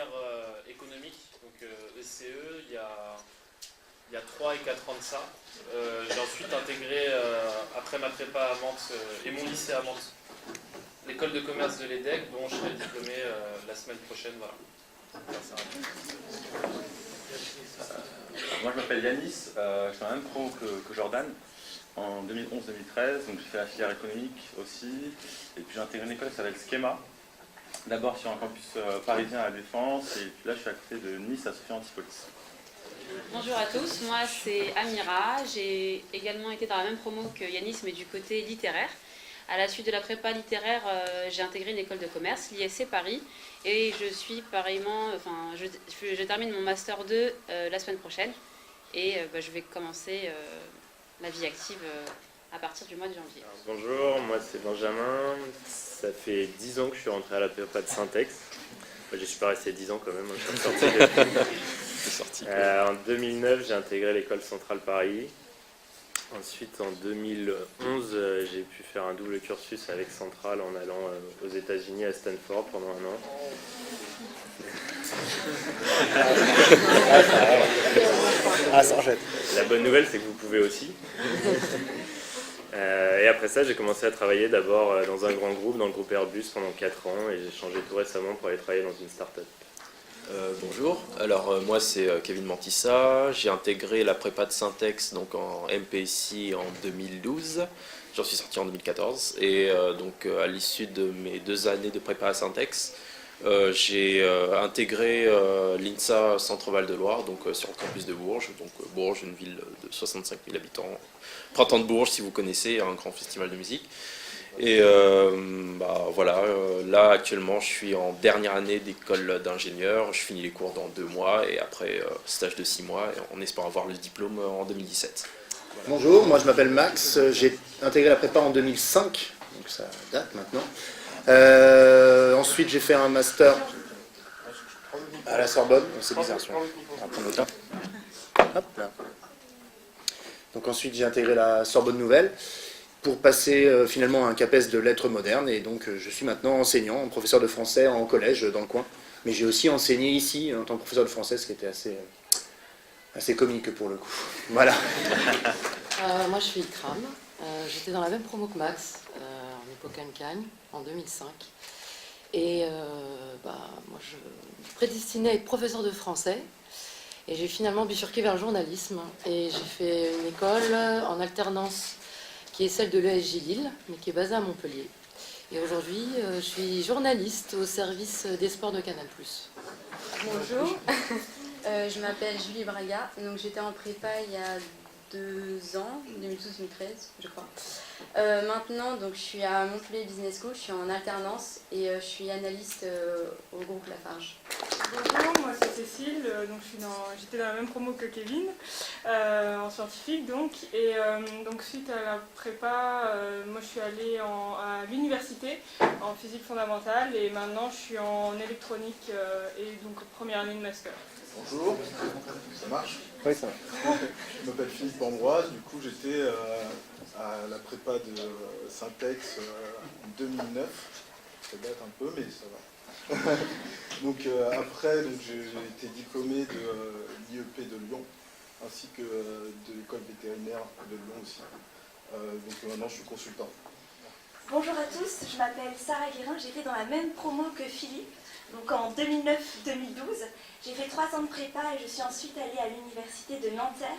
filière économique, donc ECE, il y a 3 et 4 ans de ça. J'ai ensuite intégré, après ma prépa à Mantes et mon lycée à Mantes, l'école de commerce de l'EDEC, dont je serai diplômé la semaine prochaine. Voilà. Moi je m'appelle Yanis, je suis dans la même pro que Jordan, en 2011-2013, donc j'ai fait la filière économique aussi, et puis j'ai intégré une école qui s'appelle Schema, d'abord sur un campus parisien à la Défense, et puis là je suis à côté de Nice à Sophia Antipolis. Bonjour à tous, moi c'est Amira, j'ai également été dans la même promo que Yanis mais du côté littéraire. À la suite de la prépa littéraire, j'ai intégré une école de commerce, l'ISC Paris, et je suis pareillement, je termine mon master 2 la semaine prochaine, et je vais commencer ma vie active à partir du mois de janvier. Alors, bonjour, moi c'est Benjamin, ça fait 10 ans que je suis rentré à la prépa de Syntex. Moi, je ne suis pas resté 10 ans quand même, je suis sorti. En 2009, j'ai intégré l'école centrale Paris. Ensuite, en 2011, j'ai pu faire un double cursus avec Centrale en allant aux États-Unis à Stanford pendant un an. Ça rejette. La bonne nouvelle, c'est que vous pouvez aussi. Et après ça, j'ai commencé à travailler d'abord dans un grand groupe, dans le groupe Airbus pendant 4 ans, et j'ai changé tout récemment pour aller travailler dans une start-up. Bonjour, alors moi c'est Kevin Mantissa, j'ai intégré la prépa de Syntex donc en MPSI en 2012, j'en suis sorti en 2014 et donc à l'issue de mes 2 années de prépa à Syntex, j'ai intégré l'INSA Centre-Val de Loire, donc sur le campus de Bourges, donc Bourges, une ville de 65 000 habitants, Printemps de Bourges si vous connaissez, un grand festival de musique. Et voilà, là actuellement je suis en dernière année d'école d'ingénieur, je finis les cours dans 2 mois et après stage de 6 mois et on espère avoir le diplôme en 2017. Voilà. Bonjour, moi je m'appelle Max, j'ai intégré la prépa en 2005, donc ça date maintenant. Ensuite j'ai fait un master à la Sorbonne, c'est bizarre, on va prendre le temps. Hop là. Donc ensuite j'ai intégré la Sorbonne Nouvelle pour passer finalement à un CAPES de lettres modernes, et donc je suis maintenant enseignant, professeur de français en collège dans le coin, mais j'ai aussi enseigné ici en tant que professeur de français, ce qui était assez comique pour le coup. Voilà. Moi je suis Ikram, j'étais dans la même promo que Max, en époque Ancagne, en 2005, et moi je me prédestinais à être professeur de français, et j'ai finalement bifurqué vers le journalisme, et j'ai fait une école en alternance qui est celle de l'ESJ Lille, mais qui est basée à Montpellier. Et aujourd'hui, je suis journaliste au service des sports de Canal+. Bonjour, je m'appelle Julie Braga, donc j'étais en prépa il y a 2 ans, 2012-2013 je crois. Maintenant, donc, je suis à Montpellier Business School, je suis en alternance et je suis analyste au groupe Lafarge. Bonjour, moi c'est Cécile, donc j'étais dans la même promo que Kevin, en scientifique donc, et donc suite à la prépa, moi je suis allée à l'université en physique fondamentale et maintenant je suis en électronique et donc première année de master. Bonjour, ça marche? Oui, ça va. Je m'appelle Philippe Ambroise, du coup j'étais à la prépa de Syntex en 2009, ça date un peu mais ça va. Donc après j'ai été diplômé de l'IEP de Lyon ainsi que de l'école vétérinaire de Lyon aussi. Donc maintenant je suis consultant. Bonjour à tous, je m'appelle Sarah Guérin, j'étais dans la même promo que Philippe, donc en 2009-2012. J'ai fait 3 ans de prépa et je suis ensuite allée à l'université de Nanterre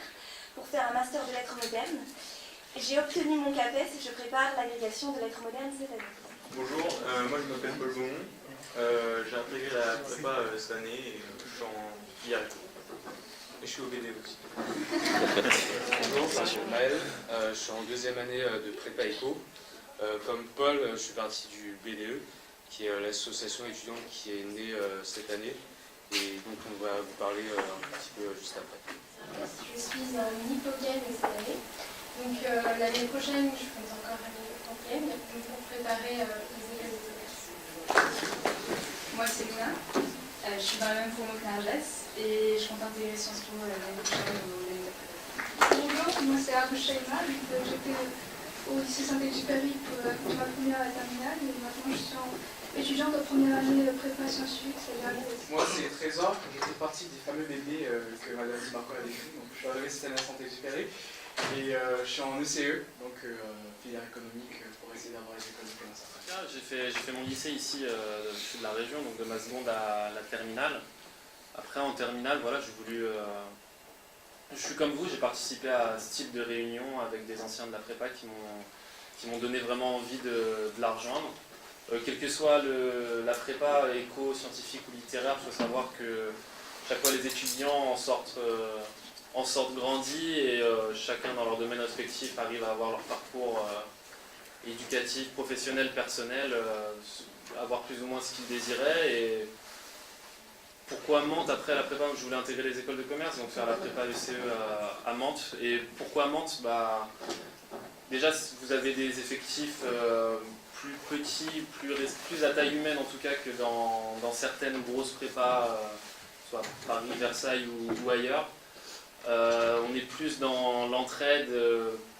pour faire un master de lettres modernes. J'ai obtenu mon CAPES et je prépare l'agrégation de lettres modernes cette année. Bonjour, moi je m'appelle Paul Beaumont. J'ai intégré la prépa cette année et je suis en filière éco. Et je suis au BD aussi. Bonjour, je suis Maël, je suis en 2e année de prépa éco. Comme Paul, je suis parti du BDE, qui est l'association étudiante qui est née cette année. Et donc on va vous parler un petit peu juste après. Je suis en Hippocane cette année. Donc l'année prochaine, je fais encore l'année en pour préparer les écoles de commerce. Moi c'est Luna, je suis dans la même promo que Narges et je compte intégrer Sciences Po l'année prochaine ou l'année d'après. Bonjour, moi c'est Abou Shaima, j'étais au lycée Saint-Exupéry pour ma première terminale, et maintenant je suis étudiante de première année de prépa scientifique, c'est-à-dire l'IES. Moi c'est Trésor, je fais partie des fameux bébés que Madame Di Marco a décrit, donc je suis arrivé cette année à Saint-Exupéry, et je suis en ECE, donc filière économique, pour essayer d'avoir les écoles de commerce. J'ai fait mon lycée ici, je suis de la région, donc de ma seconde à la terminale. Après en terminale, voilà, j'ai voulu... je suis comme vous, j'ai participé à ce type de réunion avec des anciens de la prépa qui m'ont donné vraiment envie de la rejoindre. Quelle que soit la prépa éco, scientifique ou littéraire, il faut savoir que chaque fois les étudiants en sortent grandis et chacun dans leur domaine respectif arrive à avoir leur parcours éducatif, professionnel, personnel, avoir plus ou moins ce qu'ils désiraient. Et pourquoi Mantes après la prépa? Je voulais intégrer les écoles de commerce, donc faire la prépa ECE à Mantes. Et pourquoi Mantes? Déjà, vous avez des effectifs plus petits, plus à taille humaine en tout cas que dans certaines grosses prépas, soit Paris, Versailles ou ailleurs. On est plus dans l'entraide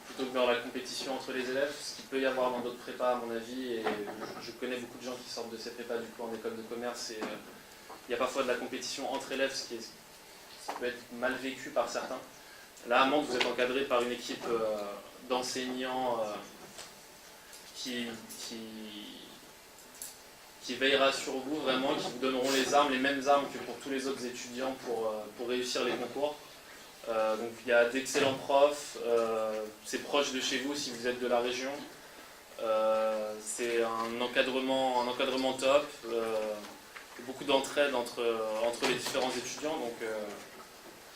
plutôt que dans la compétition entre les élèves, ce qu'il peut y avoir dans d'autres prépas à mon avis. Et je connais beaucoup de gens qui sortent de ces prépas du coup en école de commerce. Et il y a parfois de la compétition entre élèves, ce qui peut être mal vécu par certains. Là, à Mantes, vous êtes encadré par une équipe d'enseignants qui veillera sur vous vraiment, qui vous donneront les mêmes armes que pour tous les autres étudiants pour réussir les concours. Donc il y a d'excellents profs, c'est proche de chez vous si vous êtes de la région. C'est un encadrement top, beaucoup d'entraide entre les différents étudiants. Donc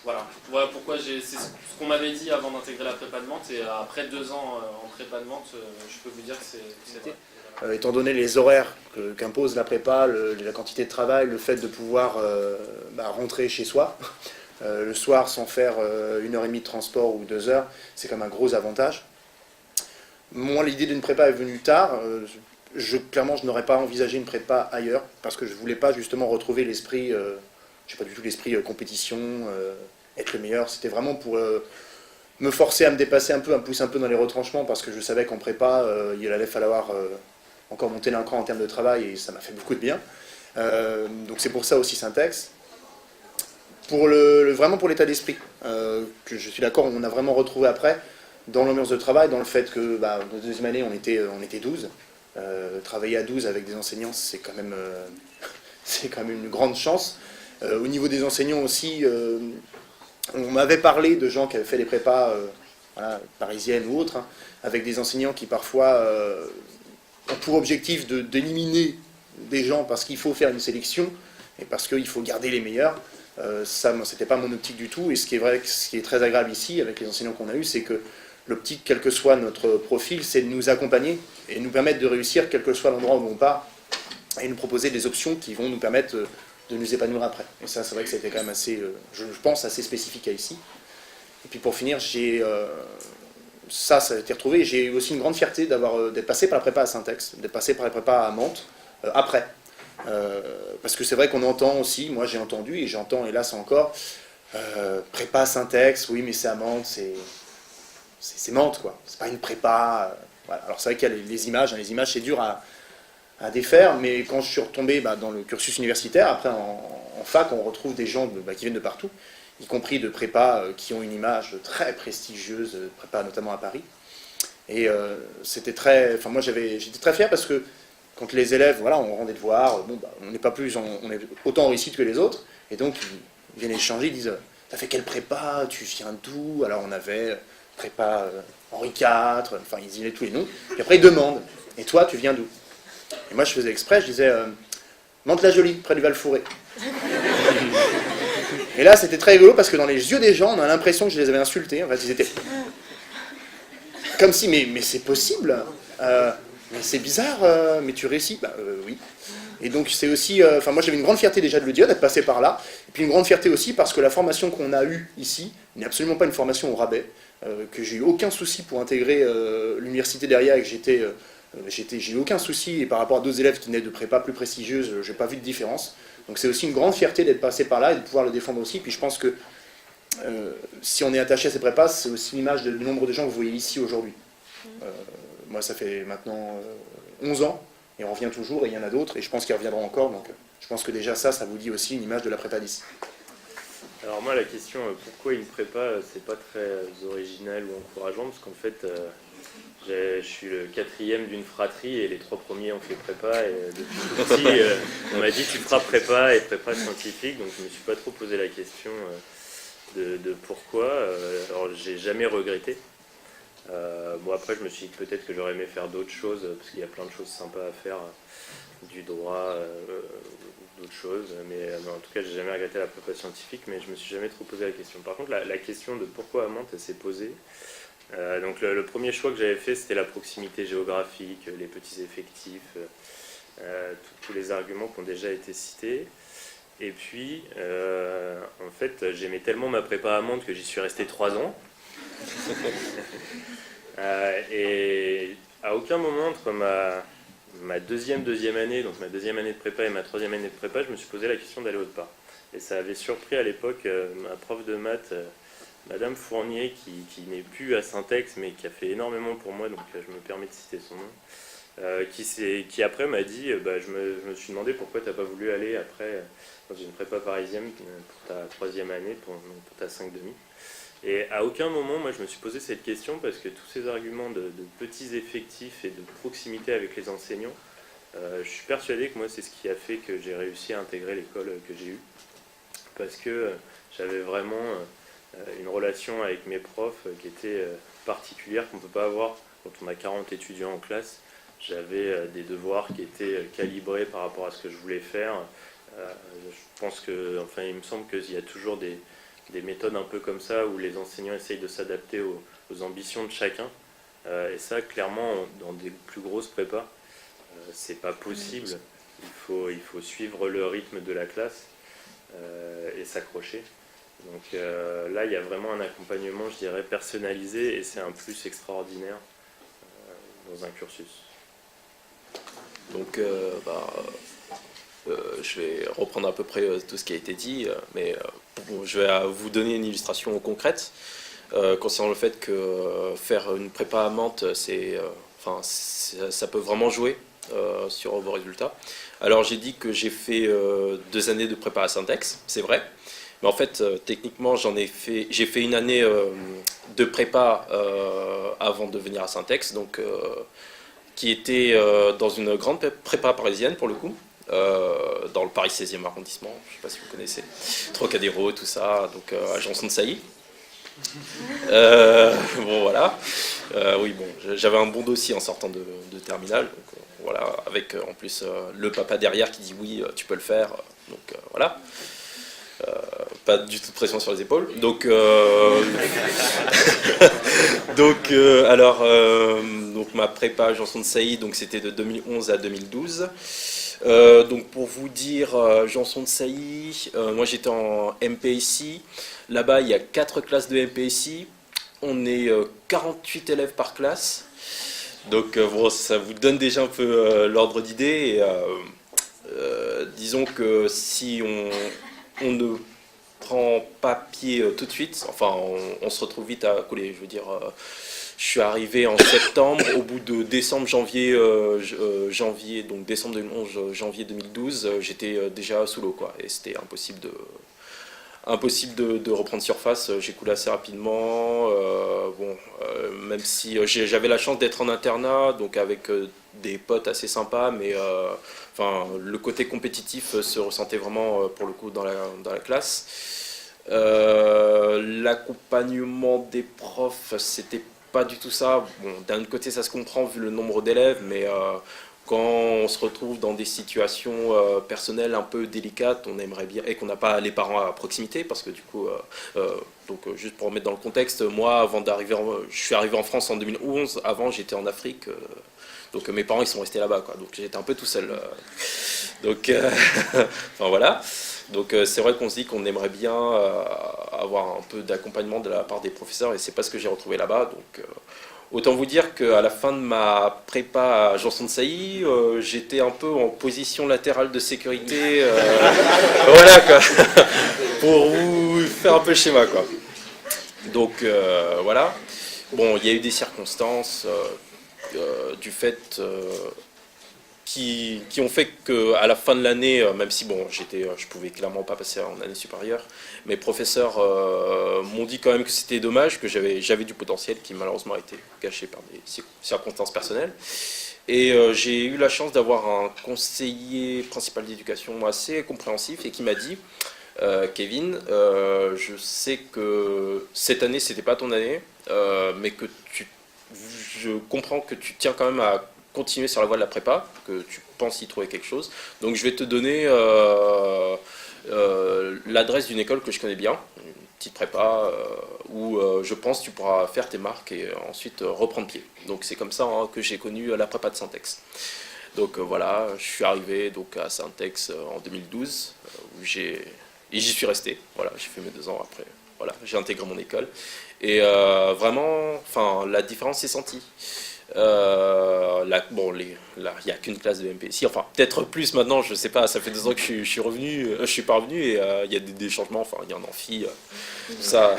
voilà pourquoi c'est ce qu'on m'avait dit avant d'intégrer la prépa de Mantes, et après 2 ans en prépa de Mantes, je peux vous dire que c'est vrai. Étant donné les horaires qu'impose la prépa, la quantité de travail, le fait de pouvoir rentrer chez soi, le soir sans faire 1h30 de transport ou 2 heures, c'est quand même un gros avantage. Moi, l'idée d'une prépa est venue tard. Clairement, je n'aurais pas envisagé une prépa ailleurs, parce que je ne voulais pas justement retrouver l'esprit, je sais pas du tout l'esprit compétition, être le meilleur. C'était vraiment pour me forcer à me dépasser un peu, à me pousser un peu dans les retranchements, parce que je savais qu'en prépa, il allait falloir encore monter d'un cran en termes de travail, et ça m'a fait beaucoup de bien. Donc c'est pour ça aussi Syntex. Vraiment pour l'état d'esprit, que je suis d'accord, on a vraiment retrouvé après, dans l'ambiance de travail, dans le fait que, la deuxième année, on était 12. Travailler à 12 avec des enseignants, c'est quand même une grande chance. Au niveau des enseignants aussi, on m'avait parlé de gens qui avaient fait des prépas parisiennes ou autres, avec des enseignants qui parfois ont pour objectif d'éliminer des gens parce qu'il faut faire une sélection et parce qu'il faut garder les meilleurs. Ça, c'était pas mon optique du tout, et ce qui est très agréable ici avec les enseignants qu'on a eus, c'est que l'optique, quel que soit notre profil, c'est de nous accompagner et nous permettre de réussir quel que soit l'endroit où on part, et nous proposer des options qui vont nous permettre de nous épanouir après. Et ça, c'est vrai que c'était quand même assez, je pense, assez spécifique à ici. Et puis pour finir, ça a été retrouvé. J'ai aussi une grande fierté d'être passé par la prépa à Syntex, d'être passé par la prépa à Mantes après. Parce que c'est vrai qu'on entend aussi, moi j'ai entendu et j'entends hélas encore, prépa Syntex, oui mais c'est à Mantes, c'est Mantes quoi, c'est pas une prépa. Voilà. Alors c'est vrai qu'il y a les images c'est dur à défaire, mais quand je suis retombé dans le cursus universitaire, après en fac on retrouve des gens qui viennent de partout, y compris de prépa qui ont une image très prestigieuse, de prépa notamment à Paris. Et c'était moi j'étais très fier parce que quand les élèves, on rendait de voir, on n'est pas on est autant en réussite que les autres, et donc ils viennent échanger, ils disent « T'as fait quelle prépa? Tu viens d'où ?» Alors on avait prépa Henri IV, enfin ils disaient tous les noms, puis après ils demandent « Et toi, tu viens d'où ?» Et moi je faisais exprès, je disais « Mantes-la-Jolie, près du Val-Fouré. » Et là c'était très rigolo parce que dans les yeux des gens, on a l'impression que je les avais insultés, en fait ils étaient comme si « Mais c'est possible mais c'est bizarre, mais tu réussis ?» Oui. Et donc c'est aussi, moi j'avais une grande fierté déjà de le dire, d'être passé par là, et puis une grande fierté aussi parce que la formation qu'on a eue ici n'est absolument pas une formation au rabais, que j'ai eu aucun souci pour intégrer l'université derrière, et que j'ai eu aucun souci, et par rapport à d'autres élèves qui venaient de prépa plus prestigieuses, j'ai pas vu de différence. Donc c'est aussi une grande fierté d'être passé par là et de pouvoir le défendre aussi, puis je pense que si on est attaché à ces prépas, c'est aussi l'image du nombre de gens que vous voyez ici aujourd'hui. Moi, ça fait maintenant 11 ans, et on revient toujours, et il y en a d'autres, et je pense qu'ils reviendront encore, donc je pense que déjà ça vous dit aussi une image de la prépa d'ici. Alors moi, la question pourquoi une prépa, c'est pas très original ou encourageant, parce qu'en fait, je suis le 4e d'une fratrie et les 3 premiers ont fait prépa, et depuis petit, on m'a dit tu feras prépa et prépa scientifique, donc je me suis pas trop posé la question de pourquoi. Alors j'ai jamais regretté. Bon après je me suis dit peut-être que j'aurais aimé faire d'autres choses, parce qu'il y a plein de choses sympas à faire, du droit, d'autres choses, mais en tout cas j'ai jamais regretté la prépa scientifique, mais je me suis jamais trop posé la question. Par contre la question de pourquoi à Mantes, elle s'est posée. Donc le premier choix que j'avais fait, c'était la proximité géographique, les petits effectifs, tous les arguments qui ont déjà été cités. Et puis en fait j'aimais tellement ma prépa à Mantes que j'y suis resté 3 ans. Et à aucun moment entre ma deuxième année, donc ma 2e année de prépa et ma 3e année de prépa, je me suis posé la question d'aller autre part. Et ça avait surpris à l'époque ma prof de maths, Madame Fournier, qui n'est plus à Syntex, mais qui a fait énormément pour moi, donc je me permets de citer son nom, qui après m'a dit, je me suis demandé pourquoi tu n'as pas voulu aller après dans une prépa parisienne pour ta 3e année, pour ta 5,5. Et à aucun moment, moi, je me suis posé cette question, parce que tous ces arguments de petits effectifs et de proximité avec les enseignants, je suis persuadé que moi, c'est ce qui a fait que j'ai réussi à intégrer l'école que j'ai eue. Parce que j'avais vraiment une relation avec mes profs qui était particulière, qu'on ne peut pas avoir quand on a 40 étudiants en classe. J'avais des devoirs qui étaient calibrés par rapport à ce que je voulais faire. Je pense que, enfin, il me semble qu'il y a toujours des méthodes un peu comme ça où les enseignants essayent de s'adapter aux ambitions de chacun. Et ça, clairement, dans des plus grosses prépas, c'est pas possible. Il faut suivre le rythme de la classe et s'accrocher. Donc là, il y a vraiment un accompagnement, je dirais, personnalisé, et c'est un plus extraordinaire dans un cursus. Donc, je vais reprendre à peu près tout ce qui a été dit, mais je vais vous donner une illustration concrète concernant le fait que faire une prépa à Mantes, ça peut vraiment jouer sur vos résultats. Alors j'ai dit que j'ai fait 2 années de prépa à Syntex, c'est vrai, mais en fait techniquement j'ai fait une année de prépa avant de venir à Syntex, donc qui était dans une grande prépa parisienne pour le coup. Dans le Paris 16e arrondissement, je ne sais pas si vous connaissez, Trocadéro, tout ça, donc à Janson-de-Sailly. Bon voilà, oui bon, j'avais un bon dossier en sortant de terminale, donc voilà, avec en plus le papa derrière qui dit oui, tu peux le faire, donc voilà. Pas du tout de pression sur les épaules, donc donc ma prépa à Janson-de-Sailly, donc c'était de 2011 à 2012. Donc pour vous dire, Janson-de-Sailly, moi j'étais en MPSI, là-bas il y a 4 classes de MPSI, on est 48 élèves par classe, donc bon, ça vous donne déjà un peu l'ordre d'idée, disons que si on ne prend pas pied tout de suite, enfin on se retrouve vite à couler, je veux dire... Je suis arrivé en septembre, au bout de décembre, donc décembre 2011, janvier 2012, j'étais déjà sous l'eau, quoi, et c'était impossible de reprendre surface. J'ai coulé assez rapidement, même si j'avais la chance d'être en internat, donc avec des potes assez sympas, mais le côté compétitif se ressentait vraiment pour le coup dans la classe. L'accompagnement des profs, c'était pas du tout ça. Bon, d'un côté ça se comprend vu le nombre d'élèves, mais quand on se retrouve dans des situations personnelles un peu délicates, on aimerait bien, et qu'on n'a pas les parents à proximité, parce que du coup, donc juste pour remettre dans le contexte, moi je suis arrivé en France en 2011, avant j'étais en Afrique, donc mes parents ils sont restés là-bas, quoi, donc j'étais un peu tout seul, donc enfin voilà. Donc c'est vrai qu'on se dit qu'on aimerait bien avoir un peu d'accompagnement de la part des professeurs, et c'est pas ce que j'ai retrouvé là-bas. Donc autant vous dire qu'à la fin de ma prépa à Janson-de-Sailly, j'étais un peu en position latérale de sécurité, voilà quoi, pour vous faire un peu le schéma, quoi. Donc voilà. bon, il y a eu des circonstances du fait qui ont fait qu'à la fin de l'année, même si bon, je pouvais clairement pas passer en année supérieure, mes professeurs m'ont dit quand même que c'était dommage, que j'avais du potentiel qui malheureusement a été gâché par des circonstances personnelles. Et j'ai eu la chance d'avoir un conseiller principal d'éducation assez compréhensif et qui m'a dit Kevin, je sais que cette année c'était pas ton année, mais que je comprends que tu tiens quand même à continuer sur la voie de la prépa, que tu penses y trouver quelque chose. Donc je vais te donner l'adresse d'une école que je connais bien, une petite prépa où je pense que tu pourras faire tes marques et ensuite reprendre pied. Donc c'est comme ça que j'ai connu la prépa de Syntex. Donc voilà, je suis arrivé donc à Syntex en 2012 et j'y suis resté. Voilà, j'ai fait mes 2 ans après. Voilà, j'ai intégré mon école et vraiment, enfin la différence s'est sentie. Bon, il n'y a qu'une classe de MPSI, enfin peut-être plus maintenant, je sais pas, ça fait 2 ans que je suis revenu, je suis pas revenu et il y a des changements, enfin il y a un amphi, ça,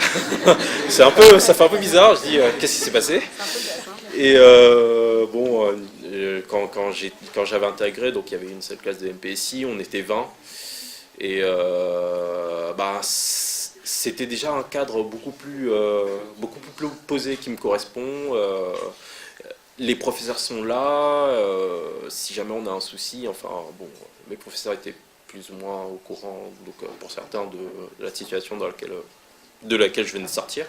ça fait un peu bizarre, je dis qu'est-ce qui s'est passé? Et bon, quand j'avais intégré, donc il y avait une seule classe de MPSI, on était 20 et c'était déjà un cadre beaucoup plus posé qui me correspond. Les professeurs sont là, si jamais on a un souci, enfin bon, mes professeurs étaient plus ou moins au courant, donc pour certains, de la situation de laquelle je venais de sortir.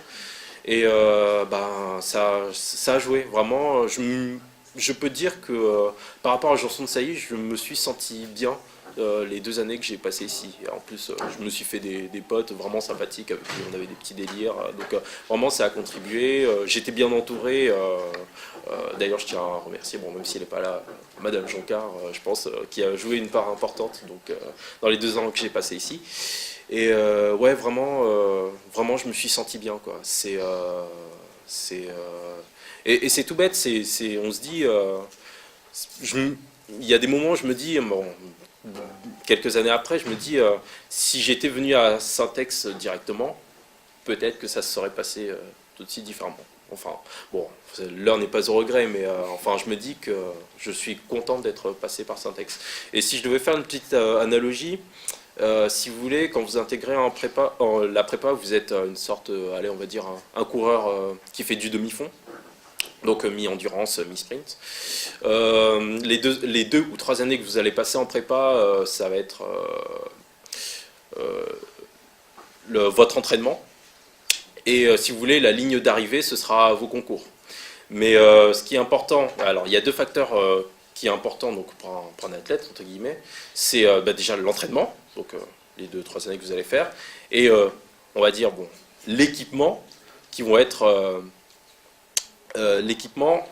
Et ça a joué, vraiment. Je peux dire que par rapport à Janson de Sailly, je me suis senti bien les 2 années que j'ai passées ici. Et en plus, je me suis fait des potes vraiment sympathiques avec qui on avait des petits délires. Donc vraiment, ça a contribué. J'étais bien entouré. D'ailleurs, je tiens à remercier, bon, même si elle n'est pas là, Madame Joncard, je pense, qui a joué une part importante donc, dans les 2 ans que j'ai passé ici. Et ouais, vraiment, je me suis senti bien, quoi. Et c'est tout bête, on se dit, il y a des moments où je me dis, bon, quelques années après, je me dis, si j'étais venu à Syntex directement, peut-être que ça se serait passé tout de suite différemment. Enfin, bon, l'heure n'est pas au regret, mais enfin, je me dis que je suis content d'être passé par Syntex. Et si je devais faire une petite analogie, si vous voulez, quand vous intégrez la prépa, vous êtes une sorte, allez, on va dire, un coureur qui fait du demi-fond, donc mi-endurance, mi-sprint. Les 2 ou 3 années que vous allez passer en prépa, ça va être votre entraînement. Et si vous voulez, la ligne d'arrivée, ce sera vos concours. Mais ce qui est important, alors il y a 2 facteurs qui est important donc, pour un athlète, entre guillemets, c'est déjà l'entraînement, donc les 2-3 années que vous allez faire, et on va dire bon, l'équipement, qui vont être... l'équipement,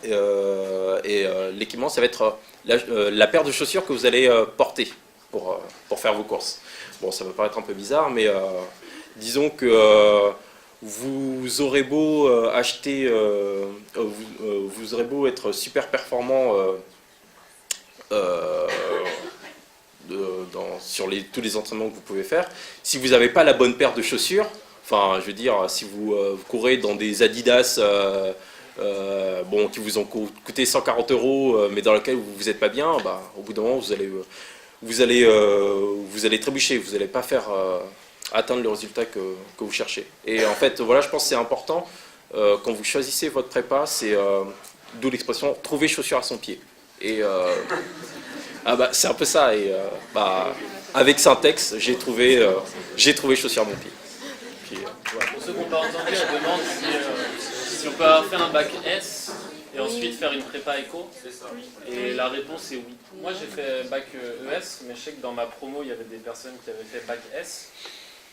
ça va être la paire de chaussures que vous allez porter pour faire vos courses. Bon, ça va paraître un peu bizarre, mais disons que vous aurez beau acheter, vous aurez beau être super performant sur tous les entraînements que vous pouvez faire, si vous n'avez pas la bonne paire de chaussures, enfin, je veux dire, si vous courez dans des Adidas bon, qui vous ont coûté 140 €, mais dans lesquels vous n'êtes pas bien, bah, au bout d'un moment, vous allez trébucher, vous n'allez pas faire atteindre le résultat que vous cherchez. Et en fait, voilà, je pense que c'est important, quand vous choisissez votre prépa, c'est d'où l'expression « trouver chaussure à son pied ». Et c'est un peu ça. Et avec Syntex, j'ai trouvé chaussure à mon pied. Puis, voilà. Pour ceux qui n'ont pas entendu, on demande si on peut avoir fait un bac S et ensuite faire une prépa éco. C'est ça. Et la réponse est oui. Moi j'ai fait bac ES, mais je sais que dans ma promo il y avait des personnes qui avaient fait bac S.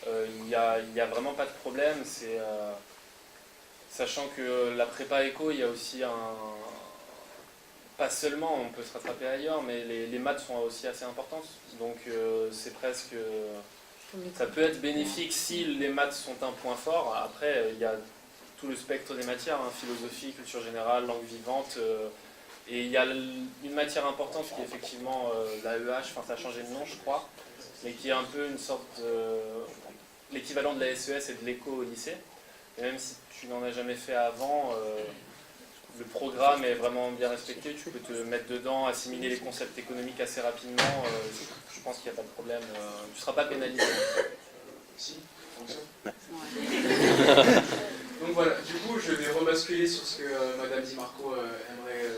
Il n'y a vraiment pas de problème. Sachant que la prépa éco, il y a aussi pas seulement, on peut se rattraper ailleurs, mais les maths sont aussi assez importantes. Donc c'est presque... Ça peut être bénéfique si les maths sont un point fort. Après, il y a tout le spectre des matières, hein, philosophie, culture générale, langue vivante. Et il y a une matière importante qui est effectivement l'AEH, enfin ça a changé de nom je crois, mais qui est un peu une sorte l'équivalent de la SES et de l'éco au lycée. Et même si tu n'en as jamais fait avant, le programme est vraiment bien respecté. Tu peux te mettre dedans, assimiler les concepts économiques assez rapidement. Je pense qu'il n'y a pas de problème. Tu ne seras pas pénalisé. Si. Donc voilà, du coup je vais rebasculer sur ce que Madame Di Marco aimerait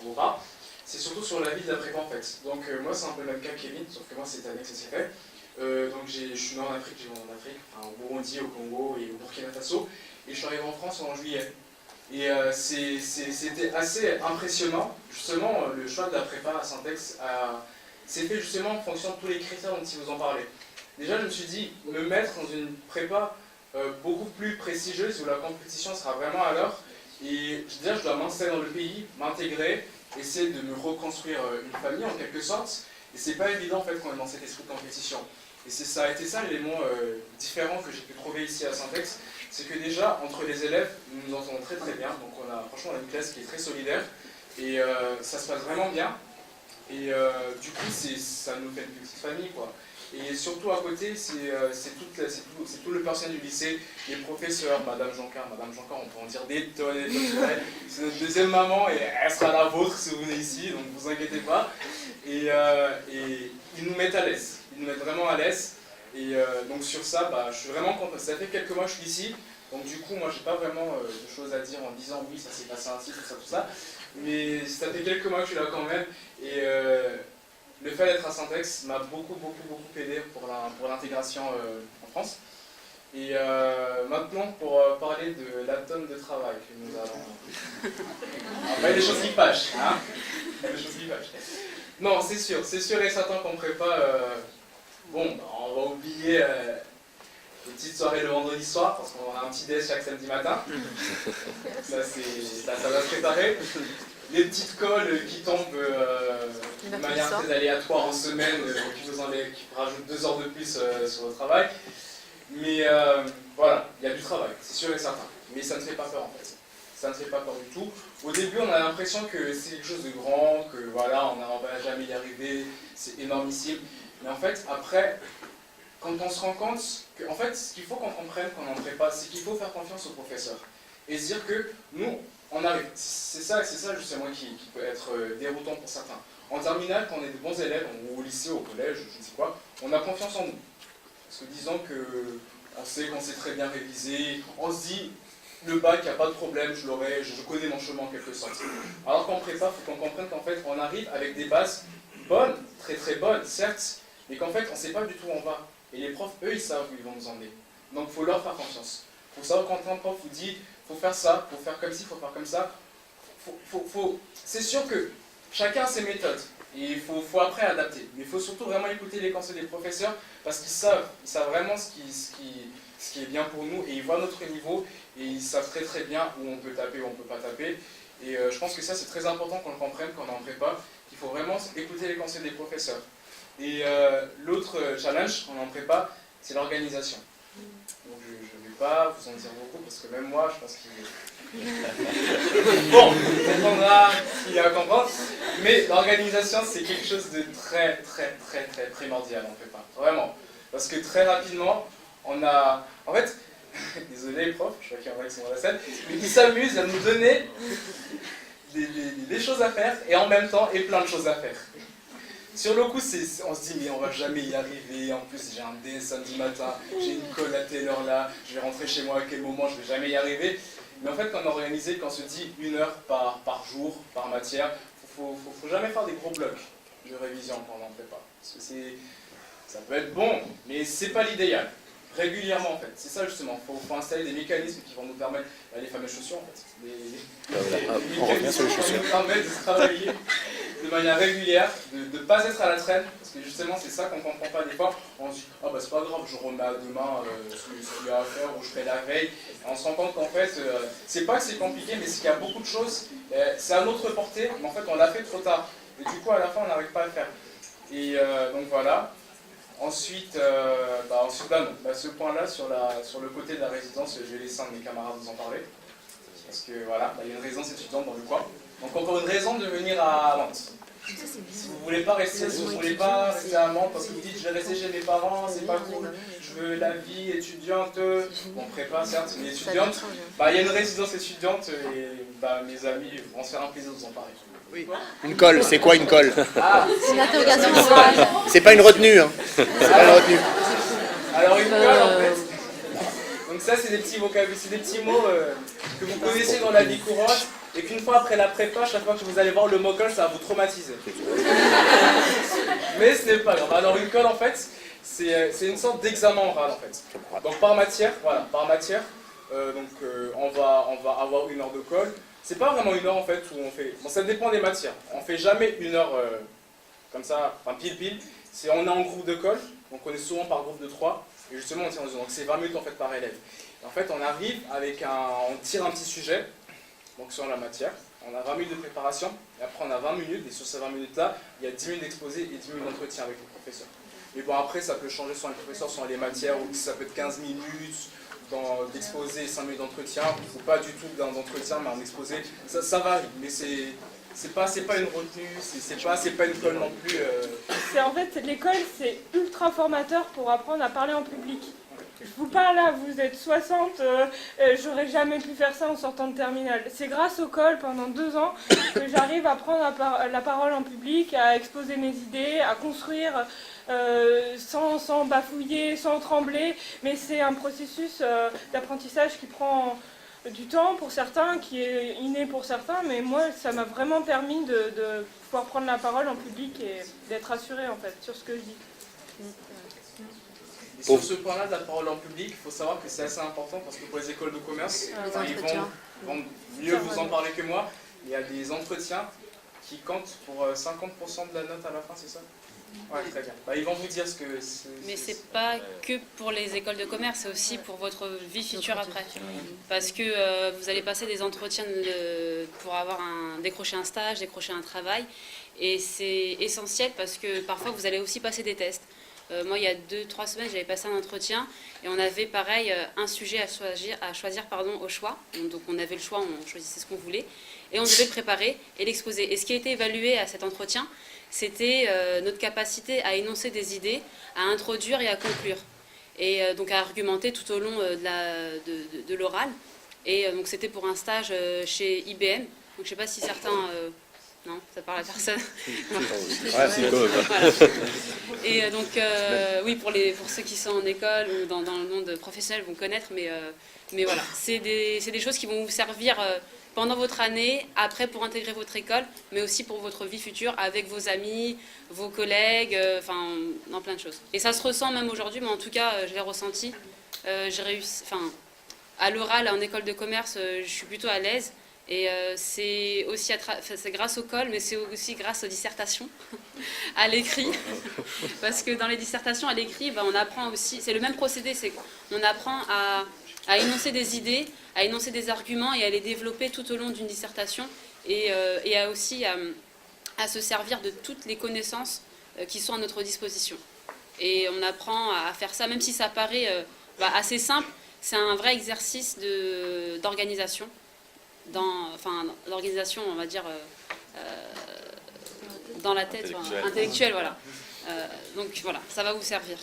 en pas. C'est surtout sur la vie de la prépa en fait. Donc moi c'est un peu le même cas que Kevin, sauf que moi c'est cette année que ça s'est fait. Donc je suis né en Afrique, j'ai grandi en Afrique, enfin, au Burundi, au Congo et au Burkina Faso. Et je suis arrivé en France en juillet. Et c'était assez impressionnant, justement, le choix de la prépa à Syntex s'est fait justement en fonction de tous les critères dont ils vous en parlaient. Déjà, je me suis dit, me mettre dans une prépa beaucoup plus prestigieuse où la compétition sera vraiment à l'heure. Et déjà, je dois m'installer dans le pays, m'intégrer, essayer de me reconstruire une famille en quelque sorte. Et c'est pas évident en fait quand on est dans cet esprit de compétition. Et ça a été ça l'élément différent que j'ai pu trouver ici à Syntex. C'est que déjà, entre les élèves, nous nous entendons très très bien. Donc franchement, on a une classe qui est très solidaire. Et ça se passe vraiment bien. Et du coup, ça nous fait une petite famille, quoi. Et surtout à côté, c'est tout le personnel du lycée, les professeurs, Madame Jancar, on peut en dire des tonnes et des tonnes. C'est notre deuxième maman et elle sera la vôtre si vous venez ici, donc vous inquiétez pas. Et ils nous mettent à l'aise, ils nous mettent vraiment à l'aise. Et donc sur ça, je suis vraiment content. Ça fait quelques mois que je suis ici, donc du coup, moi j'ai pas vraiment de choses à dire en disant oui, ça s'est passé ainsi, tout ça. Mais ça fait quelques mois que je suis là quand même. Et le fait d'être à Syntex m'a beaucoup aidé pour l'intégration en France. Et maintenant, pour parler de la tonne de travail que nous avons. Il y a des choses qui fâchent, hein. Il y a des choses qui fâchent. Non, c'est sûr et certain qu'on prépare. On va oublier les petites soirées le vendredi soir, parce qu'on a un petit déj chaque samedi matin. Ça va se préparer. Les petites colles qui tombent de manière très aléatoire en semaine, qui rajoutent 2 heures de plus sur le travail. Mais voilà, il y a du travail, c'est sûr et certain. Mais ça ne fait pas peur en fait. Ça ne fait pas peur du tout. Au début, on a l'impression que c'est quelque chose de grand, que voilà, on ne va jamais y arriver, c'est énormissime. Mais en fait, après, quand on se rend compte que, en fait, ce qu'il faut qu'on comprenne quand on en prépa, c'est qu'il faut faire confiance aux professeurs. Et se dire que nous, on arrive. C'est ça justement qui peut être déroutant pour certains. En terminale, quand on est de bons élèves, ou au lycée, au collège, je ne sais quoi, on a confiance en nous. En se disant qu'on sait qu'on sait très bien réviser, on se dit, le bac, il n'y a pas de problème, je l'aurai, je connais mon chemin en quelque sorte. Alors qu'en prépa, il faut qu'on comprenne qu'en fait, on arrive avec des bases bonnes, très très bonnes, certes, mais qu'en fait, on ne sait pas du tout où on va. Et les profs, eux, ils savent où ils vont nous emmener. Donc, il faut leur faire confiance. Il faut savoir quand un prof vous dit, il faut faire ça, il faut faire comme ci, il faut faire comme ça. C'est sûr que chacun a ses méthodes. Et il faut après adapter. Mais il faut surtout vraiment écouter les conseils des professeurs, parce qu'ils savent vraiment ce qui est bien pour nous, et ils voient notre niveau, et ils savent très très bien où on peut taper, où on ne peut pas taper. Et je pense que ça, c'est très important qu'on le comprenne quand on est en prépa, qu'il faut vraiment écouter les conseils des professeurs. Et l'autre challenge qu'on en prépa, c'est l'organisation. Donc je ne vais pas vous en dire beaucoup, parce que même moi, je pense qu'il bon, on comprendra ce qu'il y a à comprendre. Mais l'organisation, c'est quelque chose de très primordial en prépa. Vraiment. Parce que très rapidement, on a... En fait, désolé les profs, je vois qu'il y en a qui sont dans la salle, mais ils s'amusent à nous donner des choses à faire, et en même temps, et plein de choses à faire. Sur le coup, on se dit, mais on va jamais y arriver. En plus, j'ai un dé samedi matin, j'ai une colle à telle heure là, je vais rentrer chez moi à quel moment, je vais jamais y arriver. Mais en fait, quand on est organisé, quand on se dit 1 heure par jour, par matière, faut jamais faire des gros blocs de révision quand on n'en fait pas. Parce que ça peut être bon, mais c'est pas l'idéal. Régulièrement, en fait. C'est ça justement. Faut installer des mécanismes qui vont nous permettre, les fameuses chaussures en fait. Les mécanismes qui vont nous permettre de travailler de manière régulière, de ne pas être à la traîne, parce que justement c'est ça qu'on ne comprend pas des fois. On se dit, oh, c'est pas grave, je remets à demain ce qu'il y a à faire, ou je fais la veille. Et on se rend compte qu'en fait, c'est pas que c'est compliqué, mais c'est qu'il y a beaucoup de choses, c'est à notre portée, mais en fait on l'a fait trop tard. Et du coup à la fin on n'arrive pas à le faire. Et donc voilà. Ensuite, ce point-là, sur le côté de la résidence, je vais laisser un de mes camarades vous en parler. Parce que voilà, il y a une résidence étudiante dans le coin. Donc encore une raison de venir à Nantes. Si vous voulez pas rester, à Mantes parce que vous dites je vais rester chez mes parents, c'est pas cool, je veux la vie étudiante, bon prépa certes, mais étudiante, il y a une résidence étudiante et mes amis vont se faire un plaisir de vous en parler. Oui. Une colle, c'est quoi une colle? C'est une interrogation orale. C'est pas une retenue, hein. C'est pas une retenue. Alors une colle en fait. Donc ça c'est des petits vocabulaires, c'est des petits mots que vous connaissez dans la vie courante et qu'une fois après la prépa, chaque fois que vous allez voir le mot colle, ça va vous traumatiser. Mais ce n'est pas grave. Alors une colle en fait, c'est une sorte d'examen oral en fait. Donc par matière, voilà, on va avoir 1 heure de colle. C'est pas vraiment 1 heure en fait où on fait. Bon, ça dépend des matières. On fait jamais 1 heure comme ça, enfin pile. On est en groupe de colle, donc on est souvent par groupe de 3. Et justement, on tire en zone. Donc c'est 20 minutes en fait par élève. Et en fait, on arrive avec on tire un petit sujet, donc sur la matière. On a 20 minutes de préparation, et après on a 20 minutes, et sur ces 20 minutes-là, il y a 10 minutes d'exposé et 10 minutes d'entretien avec le professeur. Mais bon, après, ça peut changer sur les professeurs, sur les matières, où ça peut être 15 minutes d'exposé et 5 minutes d'entretien, ou pas du tout d'entretien, mais un exposé. Ça varie, mais c'est pas une retenue, c'est pas une colle non plus. En fait, l'école, c'est ultra formateur pour apprendre à parler en public. Je vous parle là, vous êtes 60, j'aurais jamais pu faire ça en sortant de terminale. C'est grâce au col pendant 2 ans que j'arrive à prendre la parole en public, à exposer mes idées, à construire sans bafouiller, sans trembler. Mais c'est un processus d'apprentissage qui prend du temps pour certains, qui est inné pour certains, mais moi ça m'a vraiment permis de pouvoir prendre la parole en public et d'être assurée en fait sur ce que je dis. Et sur ce point-là de la parole en public, il faut savoir que c'est assez important parce que pour les écoles de commerce, ils vont mieux vous en parler que moi. Il y a des entretiens qui comptent pour 50% de la note à la fin, c'est ça? Ouais, très bien. Ils vont vous dire ce que c'est. Mais c'est pas que pour les écoles de commerce, c'est aussi pour votre vie future après. Parce que vous allez passer des entretiens pour décrocher un stage, décrocher un travail. Et c'est essentiel parce que parfois vous allez aussi passer des tests. Moi, il y a 2-3 semaines, j'avais passé un entretien et on avait pareil un sujet à choisir au choix. Donc on avait le choix, on choisissait ce qu'on voulait et on devait le préparer et l'exposer. Et ce qui a été évalué à cet entretien, c'était notre capacité à énoncer des idées, à introduire et à conclure. Et donc à argumenter tout au long de l'oral. Et donc c'était pour un stage chez IBM. Donc je ne sais pas si certains... Non, ça parle à personne. Ouais, c'est cool. Voilà. Et donc, oui, pour ceux qui sont en école ou dans le monde professionnel vont connaître, mais voilà, c'est des choses qui vont vous servir pendant votre année, après pour intégrer votre école, mais aussi pour votre vie future avec vos amis, vos collègues, dans plein de choses. Et ça se ressent même aujourd'hui, mais en tout cas, je l'ai ressenti. J'ai réussi, à l'oral, en école de commerce, je suis plutôt à l'aise. Et c'est aussi c'est grâce au col, mais c'est aussi grâce aux dissertations, à l'écrit. Parce que dans les dissertations, à l'écrit, on apprend aussi, c'est le même procédé, c'est qu'on apprend à énoncer des idées, à énoncer des arguments et à les développer tout au long d'une dissertation. Et aussi à se servir de toutes les connaissances qui sont à notre disposition. Et on apprend à faire ça, même si ça paraît assez simple, c'est un vrai exercice d'organisation. L'organisation, on va dire, dans la tête, intellectuelle, voilà. Donc voilà, ça va vous servir.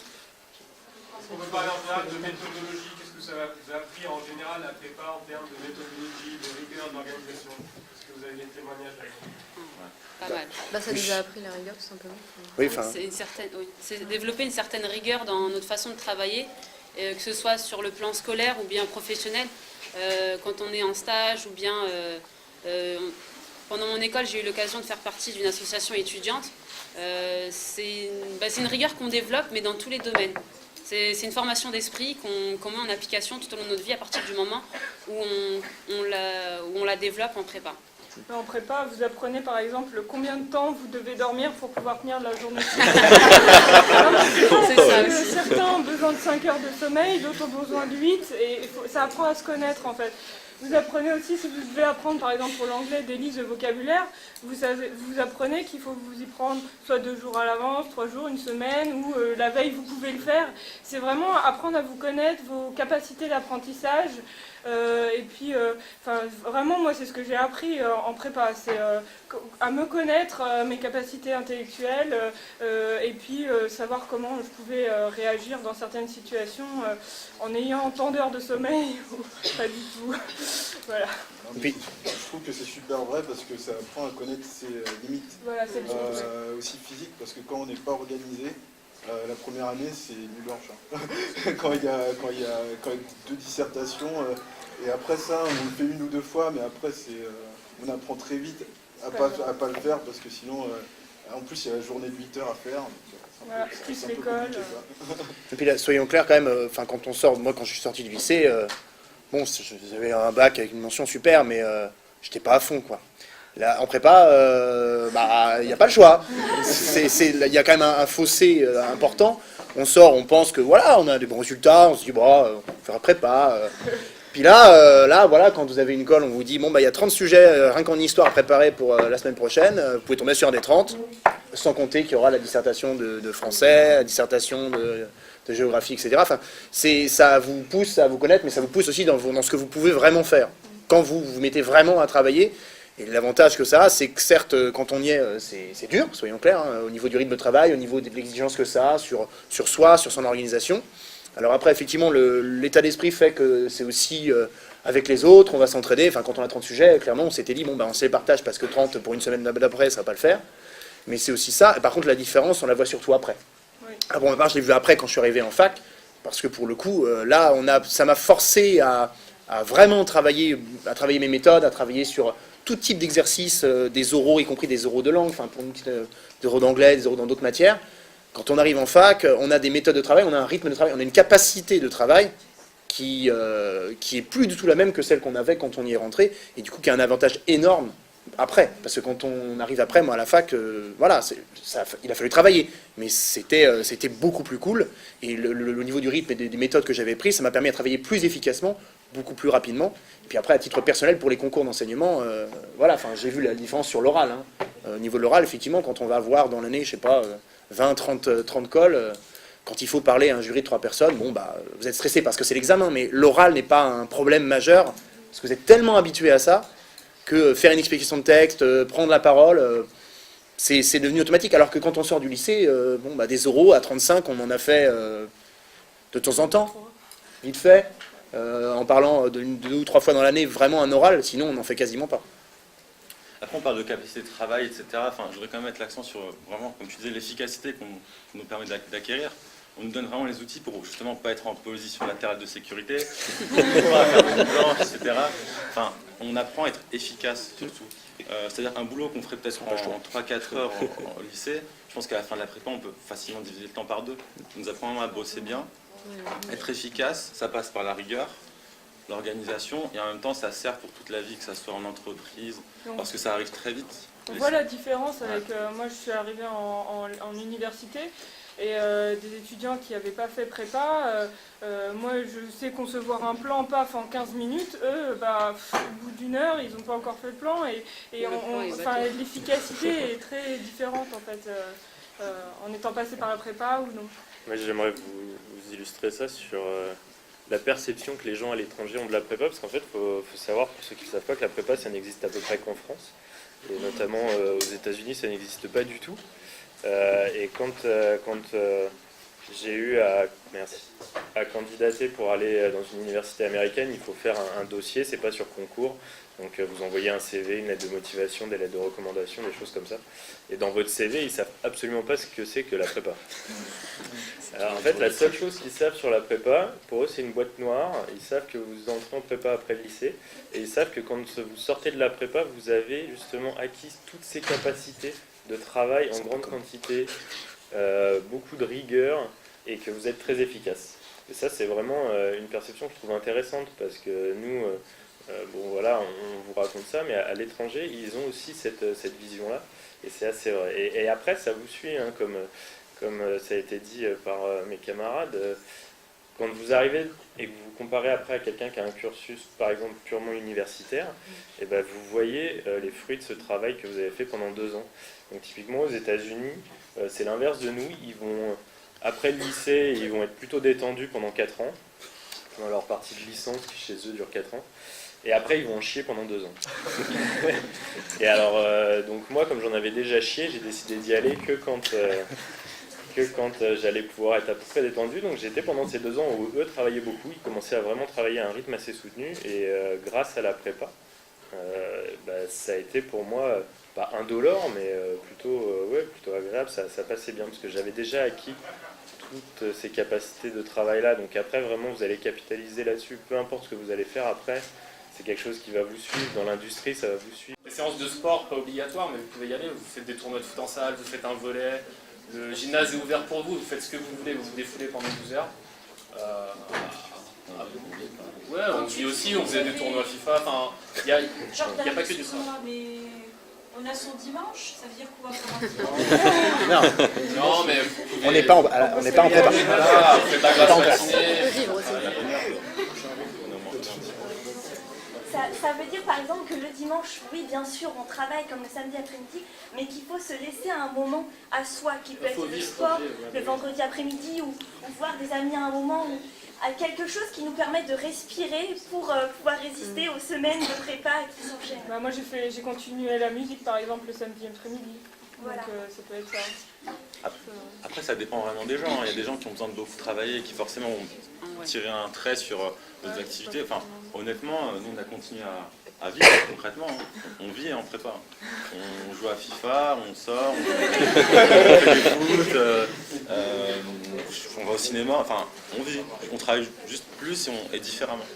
On peut parler en général de méthodologie, qu'est-ce que ça vous a appris en général la prépa en termes de méthodologie, de rigueur, d'organisation? Est-ce que vous avez des témoignages là-dessus? Pas mal. Ça nous a appris la rigueur tout simplement. Oui, c'est développer une certaine rigueur dans notre façon de travailler, que ce soit sur le plan scolaire ou bien professionnel. Quand on est en stage ou bien pendant mon école, j'ai eu l'occasion de faire partie d'une association étudiante. C'est une rigueur qu'on développe, mais dans tous les domaines. C'est une formation d'esprit qu'on met en application tout au long de notre vie à partir du moment où on la développe en prépa. En prépa, vous apprenez par exemple combien de temps vous devez dormir pour pouvoir tenir la journée. Certains ont besoin de 5 heures de sommeil, d'autres ont besoin de 8, et ça apprend à se connaître en fait. Vous apprenez aussi, si vous devez apprendre par exemple pour l'anglais des listes de vocabulaire, vous apprenez qu'il faut vous y prendre soit 2 jours à l'avance, 3 jours, une semaine, ou la veille vous pouvez le faire. C'est vraiment apprendre à vous connaître, vos capacités d'apprentissage. Et puis, vraiment, moi, c'est ce que j'ai appris en prépa, c'est à me connaître, mes capacités intellectuelles, et puis savoir comment je pouvais réagir dans certaines situations en ayant tant d'heures de sommeil, ou pas du tout. Voilà. Je trouve que c'est super vrai parce que ça apprend à connaître ses limites, voilà, c'est le truc, aussi physiques, parce que quand on n'est pas organisé, la première année, c'est nuit blanche. Hein. quand il y a 2 dissertations, et après ça, on le fait 1 ou 2 fois, mais après, on apprend très vite à pas le faire, parce que sinon, en plus, il y a la journée de 8 heures à faire. Voilà, plus l'école. Et puis là, soyons clairs quand même, quand on sort, moi quand je suis sorti du lycée, bon, j'avais un bac avec une mention super, mais j'étais pas à fond, quoi. Là, en prépa, il n'y a pas le choix. Il y a quand même un fossé important. On sort, on pense que voilà, on a des bons résultats, on se dit, on fera prépa. Puis là, voilà, quand vous avez une colle, on vous dit, bon, il y a 30 sujets, rien qu'en histoire à préparer pour la semaine prochaine, vous pouvez tomber sur un des 30, sans compter qu'il y aura la dissertation de français, la dissertation de géographie, etc. Enfin, ça vous pousse à vous connaître, mais ça vous pousse aussi dans ce que vous pouvez vraiment faire. Quand vous vous mettez vraiment à travailler, et l'avantage que ça a, c'est que certes, quand on y est, c'est dur, soyons clairs, hein, au niveau du rythme de travail, au niveau de l'exigence que ça a sur soi, sur son organisation. Alors après, effectivement, l'état d'esprit fait que c'est aussi avec les autres, on va s'entraider. Enfin, quand on a 30 sujets, clairement, on s'était dit, on se les partage parce que 30 pour une semaine d'après, ça va pas le faire. Mais c'est aussi ça. Et par contre, la différence, on la voit surtout après. Oui. Ah bon, je l'ai vu après quand je suis arrivé en fac, parce que pour le coup, là, ça m'a forcé à vraiment travailler mes méthodes, à travailler sur tout type d'exercices, des oraux, y compris des oraux de langue, enfin pour des oraux d'anglais, des oraux dans d'autres matières. Quand on arrive en fac, on a des méthodes de travail, on a un rythme de travail, on a une capacité de travail qui est plus du tout la même que celle qu'on avait quand on y est rentré, et du coup qui a un avantage énorme après, parce que quand on arrive après, moi à la fac, voilà, il a fallu travailler, mais c'était beaucoup plus cool, et le niveau du rythme et des méthodes que j'avais prises, ça m'a permis de travailler plus efficacement, beaucoup plus rapidement. Et puis après, à titre personnel, pour les concours d'enseignement, voilà, enfin, j'ai vu la différence sur l'oral. Hein. Au niveau de l'oral, effectivement, quand on va avoir dans l'année, je sais pas, 20, 30 calls, quand il faut parler à un jury de 3 personnes, vous êtes stressé parce que c'est l'examen, mais l'oral n'est pas un problème majeur, parce que vous êtes tellement habitué à ça, que faire une explication de texte, prendre la parole, c'est devenu automatique. Alors que quand on sort du lycée, des oraux à 35, on en a fait de temps en temps, vite fait. En parlant 2 ou 3 fois dans l'année, vraiment un oral, sinon on n'en fait quasiment pas. Après, on parle de capacité de travail, etc. Enfin, je voudrais quand même mettre l'accent sur, vraiment, comme tu disais, l'efficacité qu'on nous permet d'acquérir. On nous donne vraiment les outils pour justement pas être en position latérale de sécurité, pas faire de blanche, etc. Enfin, on apprend à être efficace, surtout. C'est-à-dire un boulot qu'on ferait peut-être en 3-4 heures au lycée, je pense qu'à la fin de la prépa, on peut facilement diviser le temps par 2. On nous apprend vraiment à bosser bien. Être efficace, ça passe par la rigueur, l'organisation, et en même temps ça sert pour toute la vie, que ça soit en entreprise, parce que ça arrive très vite. On voit la différence avec, moi je suis arrivée en université, et des étudiants qui n'avaient pas fait prépa, moi je sais concevoir un plan paf en 15 minutes, eux, au bout d'1 heure, ils n'ont pas encore fait le plan, et l'efficacité est très différente en fait, en étant passé par la prépa ou non. Moi, j'aimerais vous illustrer ça sur la perception que les gens à l'étranger ont de la prépa, parce qu'en fait, il faut savoir, pour ceux qui ne savent pas, que la prépa, ça n'existe à peu près qu'en France, et notamment aux États-Unis, ça n'existe pas du tout. Et quand j'ai eu à candidater pour aller dans une université américaine, il faut faire un dossier, c'est pas sur concours. Donc vous envoyez un CV, une lettre de motivation, des lettres de recommandation, des choses comme ça. Et dans votre CV, ils savent absolument pas ce que c'est que la prépa. Alors en fait, la seule chose qu'ils savent sur la prépa, pour eux c'est une boîte noire. Ils savent que vous entrez en prépa après le lycée. Et ils savent que quand vous sortez de la prépa, vous avez justement acquis toutes ces capacités de travail en grande quantité, beaucoup de rigueur, et que vous êtes très efficace. Et ça c'est vraiment une perception que je trouve intéressante, parce que nous... voilà, on vous raconte ça, mais à l'étranger, ils ont aussi cette vision-là, et c'est assez vrai. Et après, ça vous suit, hein, comme ça a été dit par mes camarades. quand vous arrivez et que vous vous comparez après à quelqu'un qui a un cursus, par exemple, purement universitaire, et ben vous voyez les fruits de ce travail que vous avez fait pendant 2 ans. Donc typiquement aux États-Unis, c'est l'inverse de nous. Ils vont, après le lycée, ils vont être plutôt détendus pendant 4 ans, dans leur partie de licence qui chez eux dure 4 ans. Et après, ils vont en chier pendant 2 ans. Et alors, donc moi, comme j'en avais déjà chié, j'ai décidé d'y aller que quand j'allais pouvoir être à peu près détendu. Donc j'étais pendant ces 2 ans où eux travaillaient beaucoup. Ils commençaient à vraiment travailler à un rythme assez soutenu. Et grâce à la prépa, ça a été pour moi, pas indolore, mais plutôt agréable. Ça passait bien parce que j'avais déjà acquis toutes ces capacités de travail-là. Donc après, vraiment, vous allez capitaliser là-dessus. Peu importe ce que vous allez faire après, c'est quelque chose qui va vous suivre. Dans l'industrie, ça va vous suivre. Les séances de sport, pas obligatoires, mais vous pouvez y aller. Vous faites des tournois de foot en salle, vous faites un volley. Le gymnase est ouvert pour vous, vous faites ce que vous voulez, vous vous défoulez pendant 12 heures. Ouais, on dit aussi, on faisait des tournois FIFA. Enfin, il n'y a pas que du sport. Mais on a son dimanche, ça veut dire qu'on va faire un dimanche. Non, mais on n'est pas en prépa. Voilà, vous faites la glace matinée. Ça veut dire par exemple que le dimanche, oui bien sûr on travaille comme le samedi après-midi, mais qu'il faut se laisser un moment à soi, qui peut être le sport, le vendredi après-midi, ou voir des amis à un moment, ou à quelque chose qui nous permet de respirer pour pouvoir résister aux semaines de prépa qui s'enchaînent. Bah, moi j'ai continué la musique par exemple le samedi après-midi, voilà. Donc ça peut être ça. Après, ça dépend vraiment des gens. Il y a des gens qui ont besoin de beaucoup travailler et qui forcément vont tirer un trait sur les activités. Enfin, honnêtement, nous, on a continué à vivre concrètement. On vit en prépa. On joue à FIFA, on sort, on fait du foot, on va au cinéma. Enfin, on vit. On travaille juste plus et différemment.